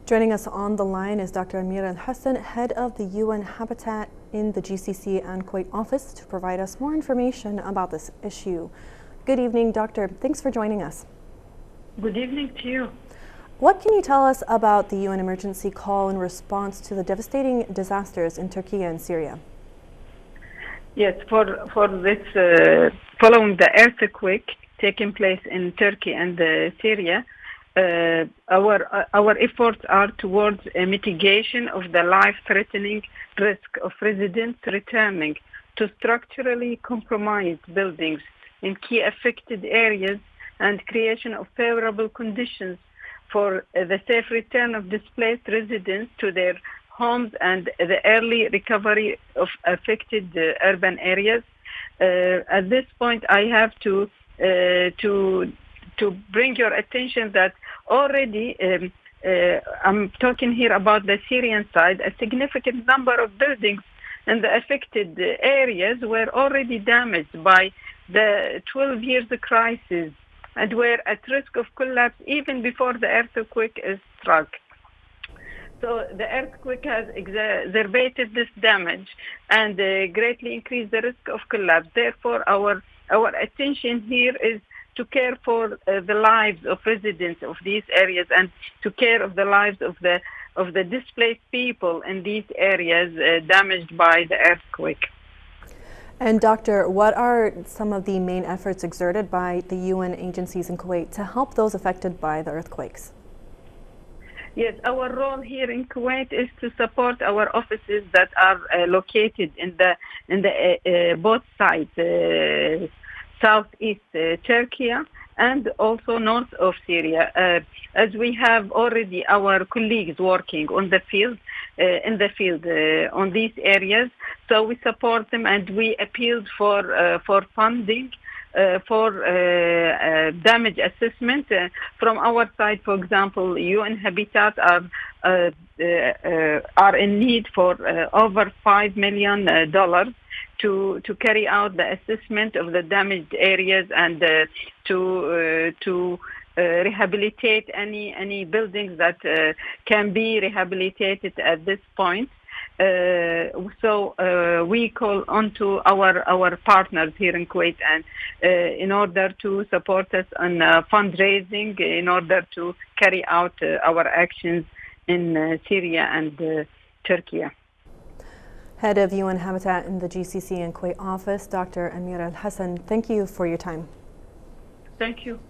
Joining us on the line is Dr. Ameera Al-Hassan, head of the UN Habitat in the GCC and Kuwait office, to provide us more information about this issue. Good evening, Doctor. Thanks for joining us. Good evening to you. What can you tell us about the UN emergency call in response to the devastating disasters in Turkey and Syria? Yes, for this, following the earthquake taking place in Turkey and Syria, our efforts are towards a mitigation of the life-threatening risk of residents returning to structurally compromised buildings in key affected areas and creation of favorable conditions for the safe return of displaced residents to their homes and the early recovery of affected urban areas. At this point, I have to bring your attention that already, I'm talking here about the Syrian side, a significant number of buildings in the affected areas were already damaged by the 12 years crisis and were at risk of collapse even before the earthquake struck. So the earthquake has exacerbated this damage and greatly increased the risk of collapse. Therefore, our attention here is to care for the lives of residents of these areas and to care of the lives of the displaced people in these areas damaged by the earthquake. And Doctor, what are some of the main efforts exerted by the UN agencies in Kuwait to help those affected by the earthquakes? Yes, our role here in Kuwait is to support our offices that are located in the both sides, southeast Turkey and also north of Syria, as we have already our colleagues working on the field, on these areas. So we support them and we appealed for funding for damage assessment. From our side, for example, UN Habitat are in need for over $5 million to carry out the assessment of the damaged areas and to rehabilitate any buildings that can be rehabilitated at this point. So we call on to our partners here in Kuwait and in order to support us on fundraising in order to carry out our actions in Syria and Turkey. Head of UN Habitat in the GCC and Kuwait office, Dr. Ameera Al-Hassan, thank you for your time. Thank you.